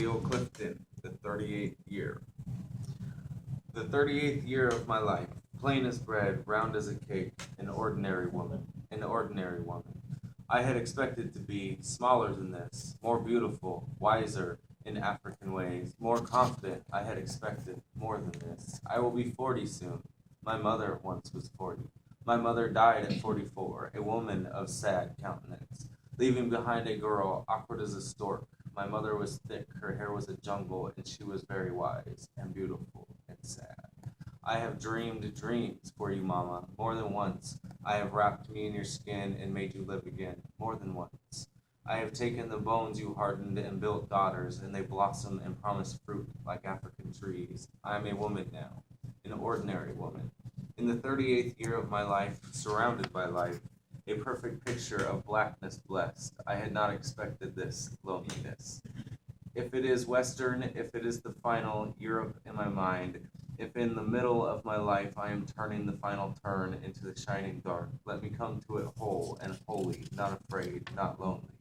Theo Clifton, the 38th year. The 38th year of my life, plain as bread, round as a cake, an ordinary woman. An ordinary woman. I had expected to be smaller than this, more beautiful, wiser in African ways, more confident. I had expected more than this. I will be 40 soon. My mother once was 40. My mother died at 44, a woman of sad countenance, leaving behind a girl awkward as a stork. My mother was thick, her hair was a jungle, and she was very wise and beautiful and sad. I have dreamed dreams for you, Mama, more than once. I have wrapped me in your skin and made you live again, more than once. I have taken the bones you hardened and built daughters, and they blossom and promise fruit like African trees. I am a woman now, an ordinary woman. In the 38th year of my life, surrounded by life, a perfect picture of blackness blessed. I had not expected this loneliness. If it is Western, if it is the final Europe in my mind, if in the middle of my life I am turning the final turn into the shining dark, let me come to it whole and holy, not afraid, not lonely.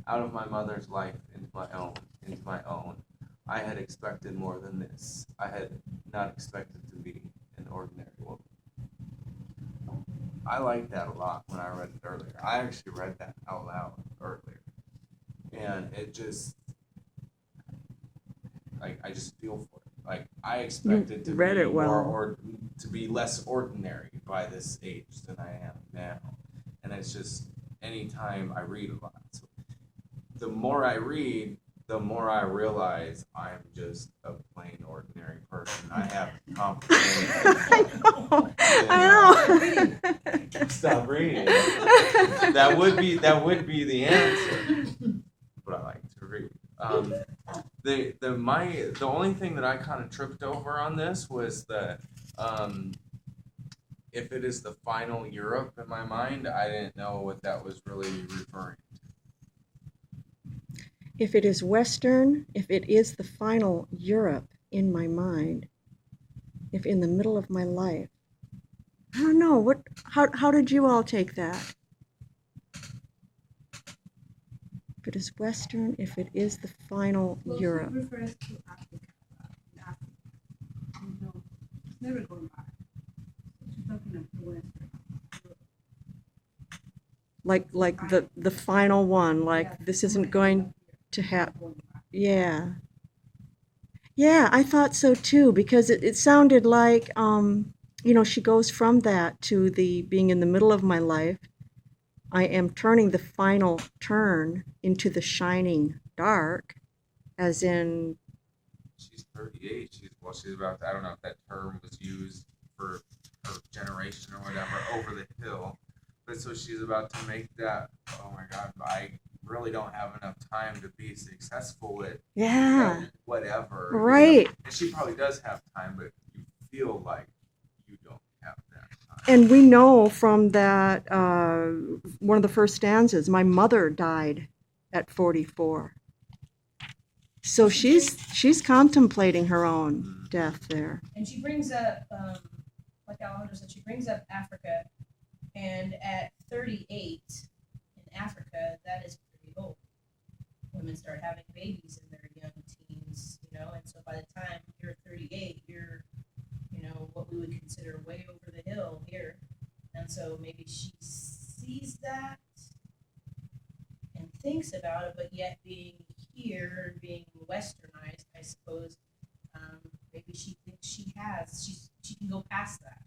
Out of my mother's life into my own, into my own. I had expected more than this. I had not expected to be an ordinary woman. I liked that a lot when I read it earlier. I actually read that out loud earlier. And it just, like, I just feel for it. Like, I expected to read be it well. or to be less ordinary by this age than I am now. And it's just, anytime I read a lot. So the more I read, the more I realize I'm just a plain ordinary person. I have confidence. I know. Stop reading. That would be the answer. But I like to read. The only thing that I kind of tripped over on this was that if it is the final Europe in my mind, I didn't know what that was really referring to. If it is Western, if it is the final Europe in my mind, if in the middle of my life, I don't know. How did you all take that? If it is Western, if it is the final Europe. She refers to Africa. Africa. It's never going back. She's talking of the Western. Like the final one, like this isn't going to happen. Yeah. Yeah, I thought so too, because it sounded like, she goes from that to the being in the middle of my life. I am turning the final turn into the shining dark, as in, She's 38. She's about to, I don't know if that term was used for her generation or whatever, over the hill. But so she's about to make that, oh my God, I really don't have enough time to be successful with yeah, whatever. right. And she probably does have time, but you feel like you don't have that time. And we know from that, one of the first stanzas, my mother died at 44. So she's contemplating her own death there. And she brings up, like Alejandro said, she brings up Africa, and at 38 in Africa, that is pretty old. Women start having babies in their young teens, and so by the time you're 38, you're, what we would consider way over the hill here. And so maybe she sees that and thinks about it, but yet being here and being westernized, I suppose, maybe she thinks she can go past that.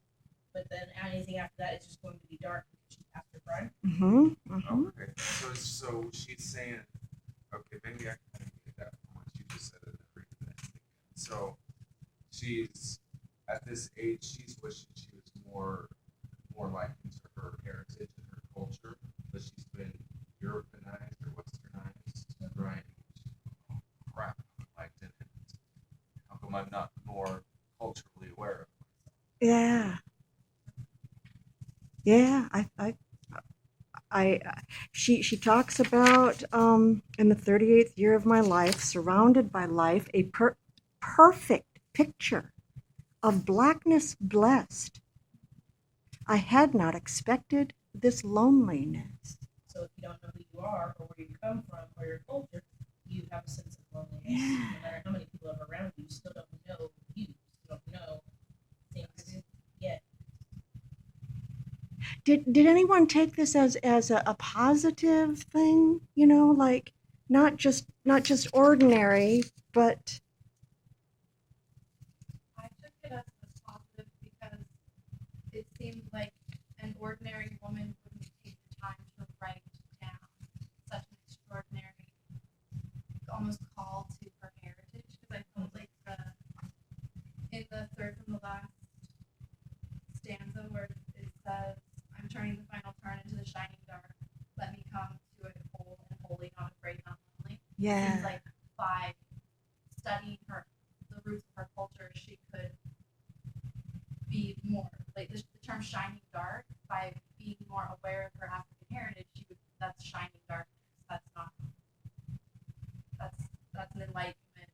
But then anything after that is just going to be dark because she's past her prime. Mm-hmm. Mm-hmm. Okay. So she's saying, okay, maybe I can get that from what you just said. So she's at this age, she's wishing she was more like into her heritage and her culture, but she's been Europeanized or westernized, right? Oh, crap, I didn't. How come I'm not more culturally aware of myself? Yeah. Yeah, she talks about, in the 38th year of my life, surrounded by life, a perfect picture of blackness blessed. I had not expected this loneliness. So if you don't know who you are or where you come from or your culture, you have a sense of loneliness. Yeah. No matter how many people are around you, you still don't know you. You still don't know things yet. Did anyone take this as a positive thing? You know, like not just ordinary, but I took it as a positive because it seemed like an ordinary woman wouldn't take the time to write down such an extraordinary, almost call to her heritage. Because I felt like in the third from the last stanza where it says, "I'm turning the final turn into the shining dark. Let me come to it whole and holy, not afraid, not lonely." yeah. Seems like by studying the roots of her culture, she could be more like the term "shining dark." By being more aware of her African heritage, that's shining darkness. That's not. That's an enlightenment.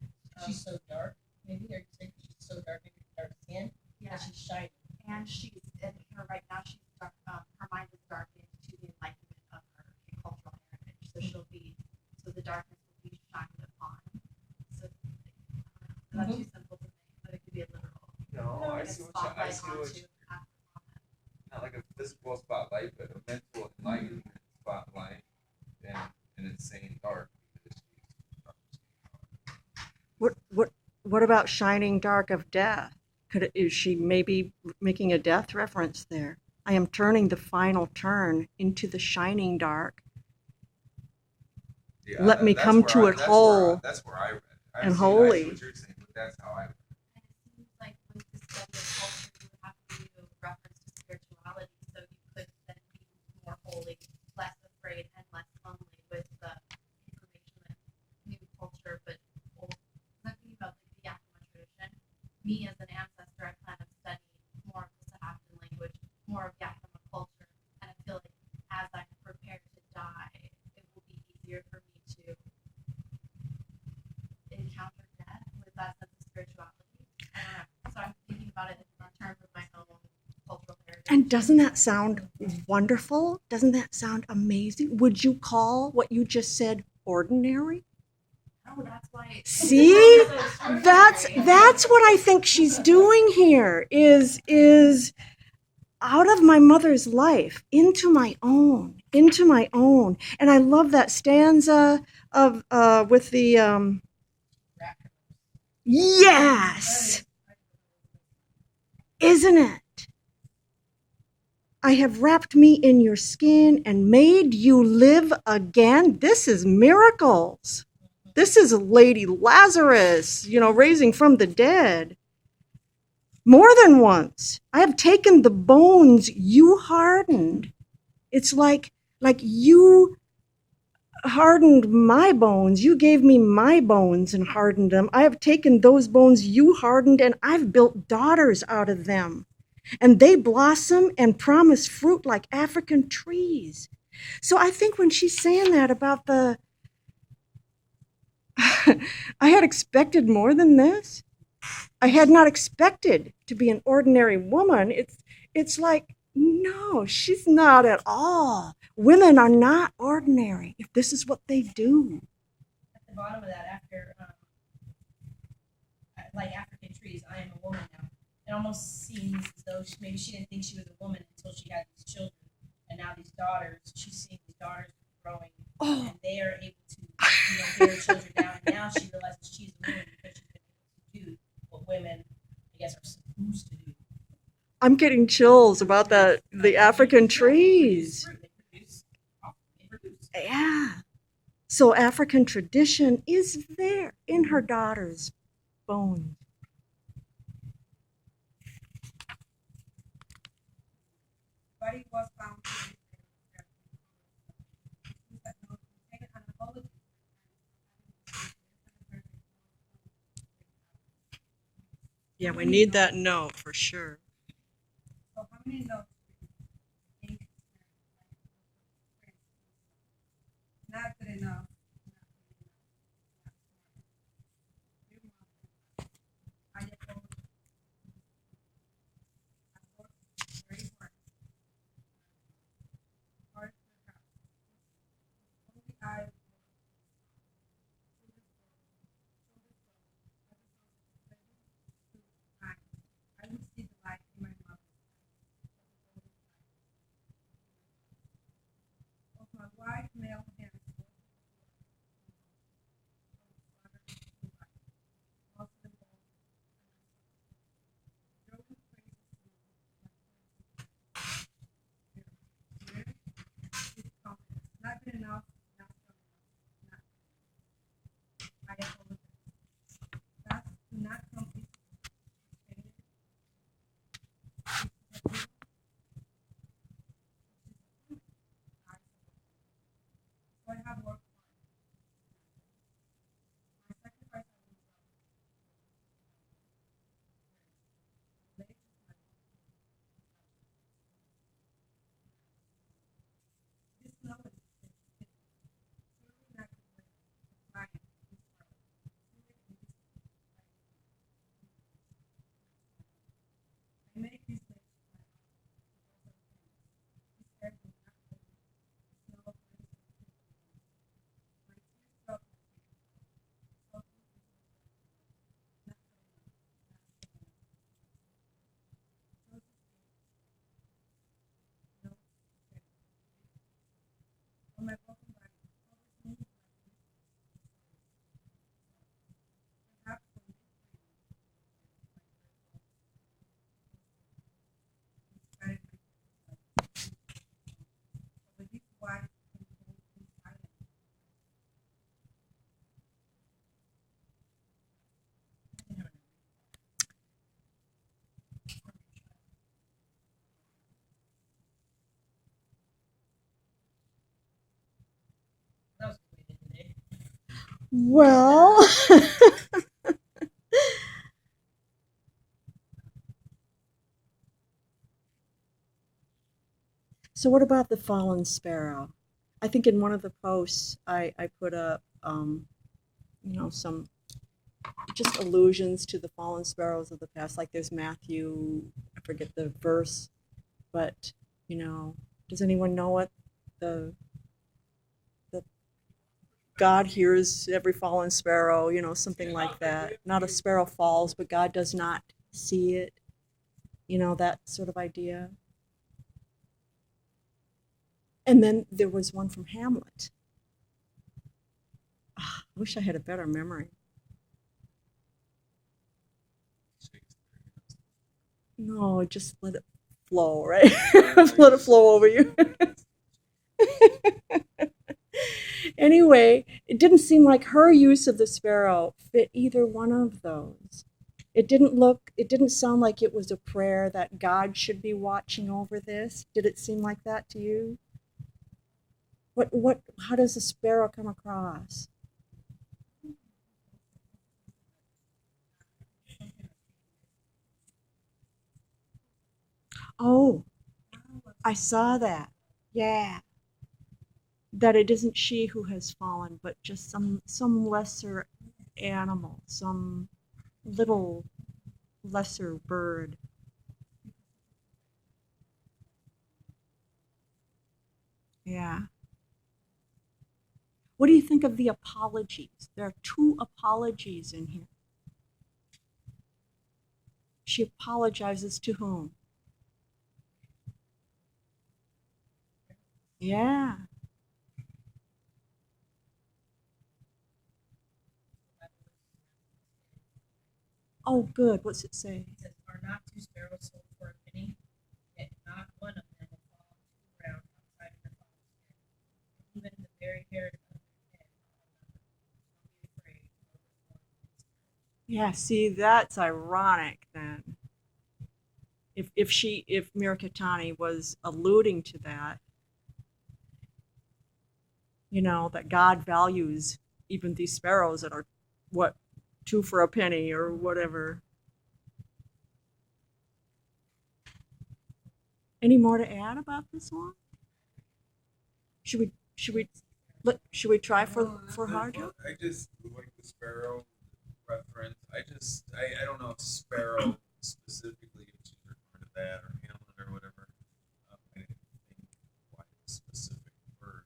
She's so dark. Maybe or you say she's so dark, maybe dark skin. Yeah, But she's shining. and right now she's dark. Her mind is darkened to the enlightenment of her cultural heritage. So the darkness will be shined upon. So that's too simple to think, but it could be a literal. No, I Like a see what you, I spotlight see what onto you, Africana. not like a physical spotlight, but a mental enlightenment spotlight, and it's saying dark because What about shining dark of death? Is she maybe making a death reference there? I am turning the final turn into the shining dark. yeah, Let me that's come where to I- it that's whole where I, that's where I read it. and I see holy. what you're saying, but that's how I read it. And it seems like with the study of culture, you would have to do reference to spirituality, so you could then be more holy, less afraid, and less lonely with the information that new culture, but old. I'm thinking about like the Yakima tradition. Me as an ancestor, I plan on studying more of the Sahaptin language, more of Yakima culture, and I feel like as I'm prepared to die, it will be easier for me to encounter death with that sense of spirituality. I don't know. So I'm thinking about it in terms of my own cultural heritage. And doesn't that sound wonderful? Doesn't that sound amazing? Would you call what you just said ordinary? Oh, that's why. See? That's what I think she's doing here is out of my mother's life into my own. And I love that stanza of with the yes, isn't it? I have wrapped me in your skin and made you live again. This is miracles. This is Lady Lazarus, raising from the dead. More than once, I have taken the bones you hardened. It's like you hardened my bones. You gave me my bones and hardened them. I have taken those bones you hardened and I've built daughters out of them. And they blossom and promise fruit like African trees. So I think when she's saying that about the I had expected more than this. I had not expected to be an ordinary woman. It's like, no, she's not at all. Women are not ordinary if this is what they do. At the bottom of that, after like African trees, I am a woman now. It almost seems as though maybe she didn't think she was a woman until she had these children, and now these daughters. She's seeing these daughters growing, and they are able to, bear children now. And now she realizes she's a woman because she's been able to do what women, I guess, are supposed to do. I'm getting chills about the African trees. They produce. Yeah. So African tradition is there in her daughter's bones. Body was found to be that no take an apology. Yeah, we need that note for sure. So how many notes not good enough? I just don't. I worked very hard. Hard for her. Only I on my broken body. Always needed my perhaps when they started with these wives and hold in silence. That was a good way to end it. Well, so what about the fallen sparrow? I think in one of the posts I put up, some just allusions to the fallen sparrows of the past. Like there's Matthew, I forget the verse, but does anyone know what the God hears every fallen sparrow, something like that. Not a sparrow falls, but God does not see it. That sort of idea. And then there was one from Hamlet. I wish I had a better memory. No, just let it flow, right? Let it flow over you. Anyway, it didn't seem like her use of the sparrow fit either one of those. It didn't sound like it was a prayer that God should be watching over this. Did it seem like that to you? How does a sparrow come across? Oh, I saw that. Yeah. That it isn't she who has fallen, but just some lesser animal, some little lesser bird. Yeah. What do you think of the apologies? There are 2 apologies in here. She apologizes to whom? Yeah. Oh, good. What's it say? It says, "Are not 2 sparrows sold for a penny? Yet not one of them will fall to the ground outside your father's hand. Even the very hairs of your head are numbered. Don't be afraid, nor with one of these sparrows." Yeah, see, that's ironic then. If Mirkatani was alluding to that, that God values even these sparrows that are, what, 2 for a penny or whatever. Any more to add about this one? Should we try for Harjo? I just like the sparrow reference. I don't know if sparrow specifically, if she's referring to that or Hamlet or whatever. I didn't think quite a specific bird,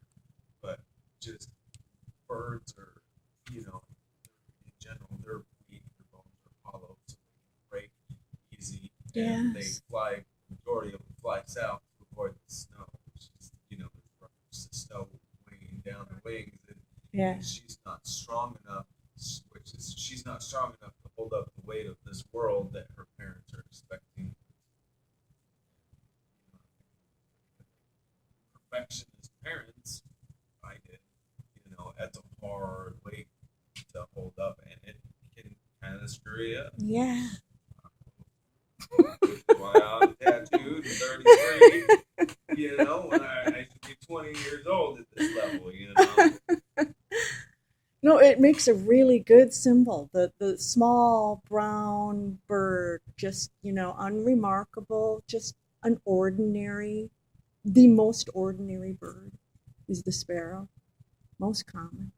but just birds are, in general, they're weak, their bones are hollow, so they can break easy, and they Yes. fly. Majority of them fly south to avoid the snow, which is, the snow weighing down their wings, and Yeah. she's not strong enough, she's not strong enough to hold up the weight of this world that her parents are expecting. Perfection as parents, I did, that's a hard weight to hold up, and it can kind of screw you up. Yeah. Why I'm tattooed and 33, when I should be 20 years old at this level, No, it makes a really good symbol. The small brown bird, just, unremarkable, just an ordinary, the most ordinary bird is the sparrow. Most common.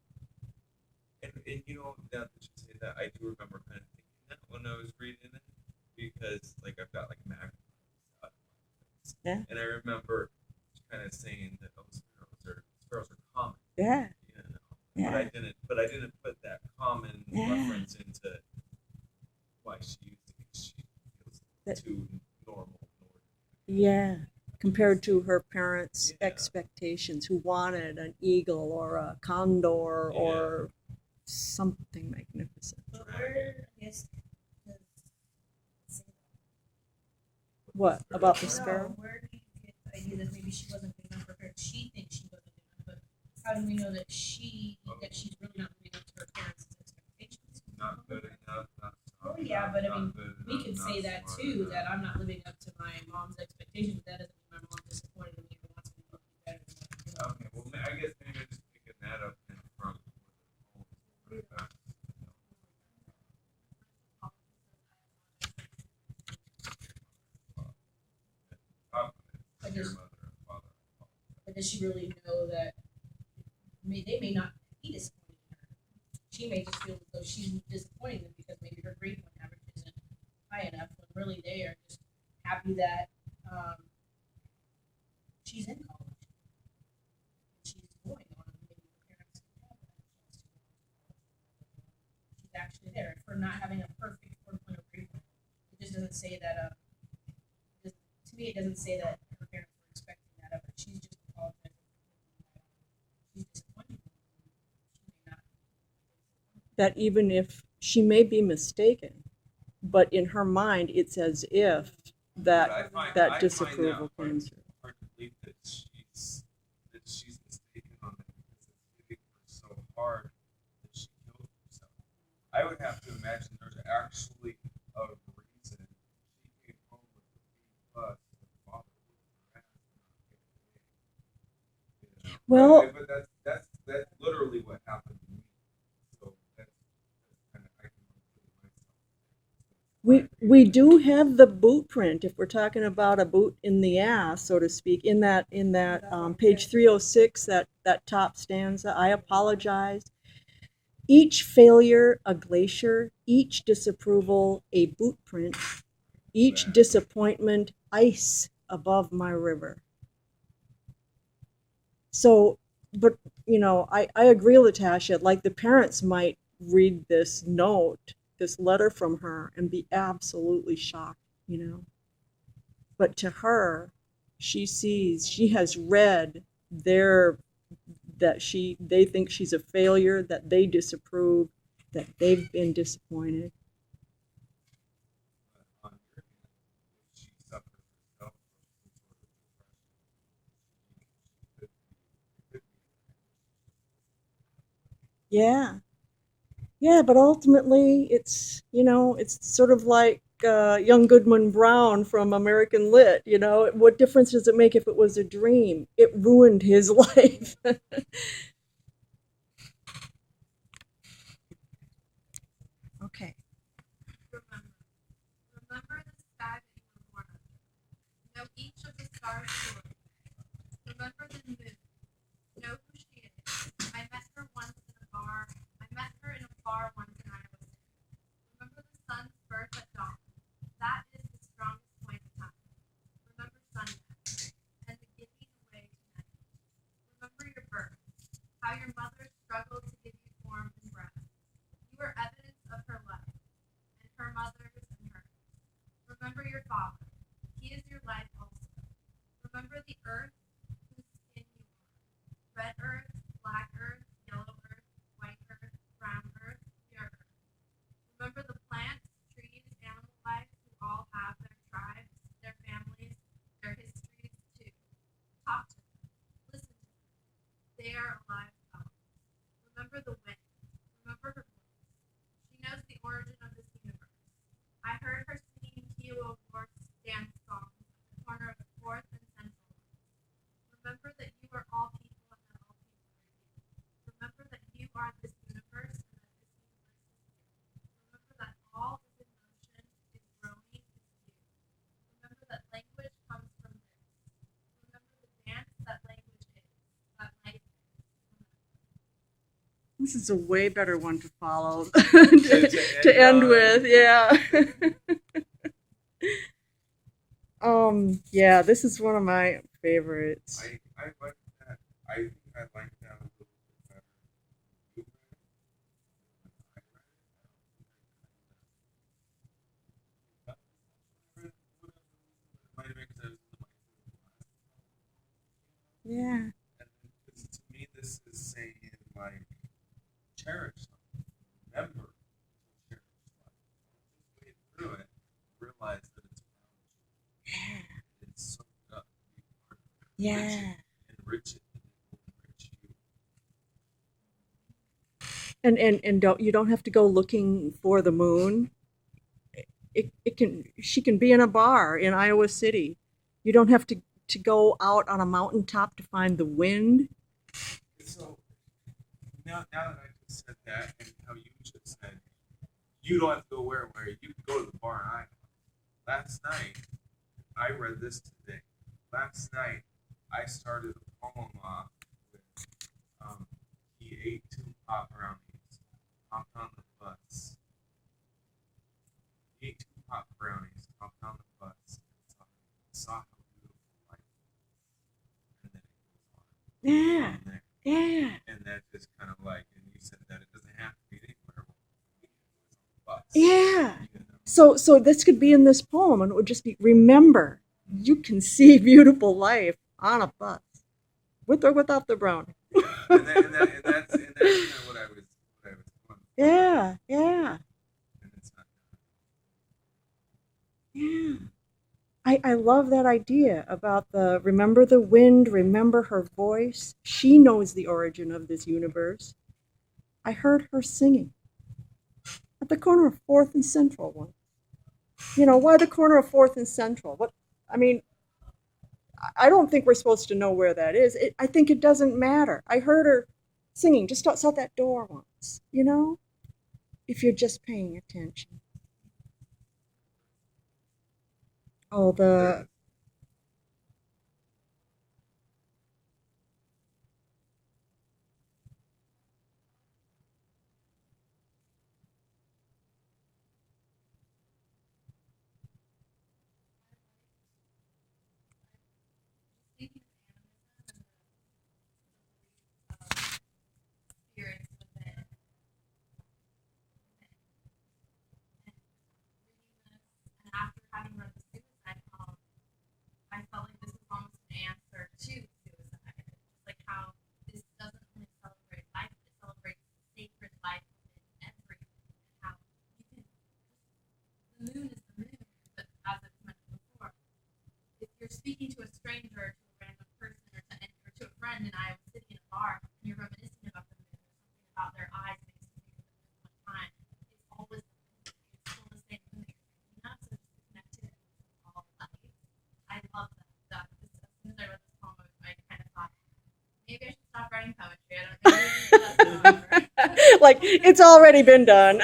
And now that you say that, I do remember kind of thinking that when I was reading it, because I've got Mac, Yeah. and I remember kind of saying that sparrows are common. Yeah. But I Yeah. didn't put that common Yeah. reference into why she used it, because she feels That- too normal. Yeah. compared to her parents' Yeah. expectations, who wanted an eagle or a condor Yeah. or something magnificent. But where, I guess, does What about the sparrow? Where do you get the idea that maybe she wasn't good enough for her? She thinks she wasn't good enough, but how do we know that she's really not living up to her parents' expectations? Not good enough. Not Oh, strong yeah, enough, but I not mean, good we enough, could not say that smart too, enough. that I'm not living up to my mom's expectations, but that doesn't mean my mom disappointed me or wants me to be better than that. You know? Okay, well, I guess maybe just picking that up in front with the back. But Your does, mother and father. but does she really know that they may not be disappointed in her? She may just feel as though she's disappointing them because maybe her grade point average isn't high enough, when really they are just happy that she's in college. She's going on, maybe her parents can have that. She's actually there. For not having a perfect 4.0 grade point, it just doesn't say that. To me, it doesn't say that her parents were expecting that of her. She's just apologizing. She's disappointed. She may not. That even if she may be mistaken, but in her mind, it's as if But I that find disapproval hard, comes through. hard to believe that she's mistaken on that because it's hitting her so hard that she killed herself. I would have to imagine there's actually a reason she came home with the B plus and the father with her ass not getting away. Well, but that's literally what happened to me. So that's kind of I can include myself. we do have the boot print if we're talking about a boot in the ass, so to speak, in that page 306, that top stanza. I apologize. Each failure a glacier, each disapproval a boot print, each disappointment ice above my river. So, but I agree, Latasha. Like, the parents might read this note, this letter from her, and be absolutely shocked. But to her, she has read they think she's a failure, that they disapprove, that they've been disappointed. On your hand, if she suffered herself from some sort of depression, she could be. Yeah. Yeah, but ultimately, it's sort of like young Goodman Brown from American Lit. What difference does it make if it was a dream? It ruined his life. Okay. Remember the sky that you were born under. Know each of the stars' story. Remember the moon. Know who she is. I met her once in a bar. I met her in a bar once in Iowa City. Remember the sun's birth at dawn. That is the strongest point of time. Remember sunset and the giving away tonight. Remember your birth. How your mother struggled to give you form and breath. You were evidence of her life, and her mother's and hers. Remember your father. He is your life also. Remember the earth whose skin you are. Red earth, black earth, yellow earth, white earth, brown earth, pure earth. Remember the plants, trees, animal life who all have their tribes, their families, their histories too. Talk to them. Listen to them. They are alive poets. Remember the wind. Remember her voice. She knows the origin of this universe. I heard her singing Kiowa Wharf's dance songs at the corner of the 4th and Central. Remember that you are all people and that all people are you. Remember that you are this universe and that this universe is you. Remember that all is in motion, is growing, is you. Remember that language comes from this. Remember the dance that language is, that life is. Remember. This is a way better one to follow To to end on. with. Yeah. Yeah, this is one of my favorites. I like that. I think I like that a little bit better. You read it, I read it. I don't think I kind of. It might have been because I was in the mindset of class. Yeah. Enrich it, and it will enrich you. And you don't have to go looking for the moon. She can be in a bar in Iowa City. You don't have to go out on a mountaintop to find the wind. So now that I just said that, and how you just said, you don't have to go where you can go to the bar in Iowa. Last night, I read this today. Last night, I started a poem off with, he ate 2 pot brownies, hopped on the bus. He ate 2 pot brownies, hopped on the bus, and saw how beautiful life was. And then it goes on. Yeah. From there. Yeah. And that just kind of like, and you said that it doesn't have to be anywhere. It was on the bus. Yeah. You know? So this could be in this poem, and it would just be, remember, you can see beautiful life on a bus, with or without the brownie. and that's kind of what I was going for. Yeah. Yeah. And it's not. Yeah. I love that idea about the remember the wind, remember her voice. She knows the origin of this universe. I heard her singing at the corner of 4th and Central once. You know, why the corner of 4th and Central? What, I mean, I don't think we're supposed to know where that is. I think it doesn't matter. I heard her singing just outside that door once, you know, if you're just paying attention. Oh, the Speaking of animism and the belief of spirits within, and reading this, and after having read the suicide poem, I felt like this was almost an answer to suicide. Just like how this doesn't only celebrate life, it celebrates sacred life within everything. And how you can, the moon is the moon, but as I've mentioned before, if you're speaking to a stranger, to a random person, or to a friend in Iowa City in a bar, and you're reminiscing about the moon, or something about their eyes makes you think of the moon one time, it's always the moon. It's still the same moon that you're thinking of, so just the connectivity of all life. I love that. As soon as I read this poem, I kind of thought, maybe I should stop writing poetry. I don't know. Maybe that's over. like it's already been done.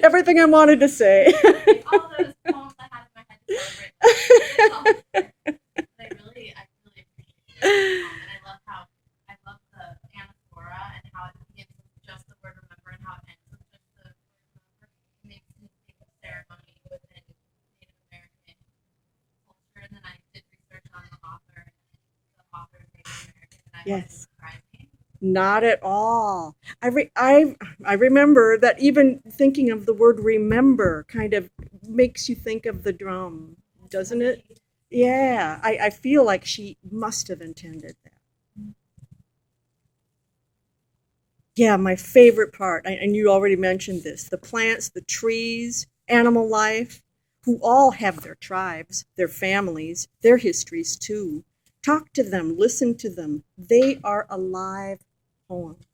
Everything I wanted to say. Like all those poems I had in my head to celebrate. It's all there. But I really appreciate it. And I love the anaphora and how it begins with just the word remember and how it ends with just the word remember. It makes me think of ceremony within Native American culture. And then I did research on the author is Native American, and I Yes. wasn't surprising. Not at all. I remember that even thinking of the word remember kind of makes you think of the drum, doesn't it? Yeah, I feel like she must have intended that. Yeah, my favorite part, and you already mentioned this, the plants, the trees, animal life, who all have their tribes, their families, their histories too. Talk to them, listen to them. They are alive poems.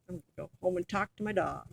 I'm going to go home and talk to my dog.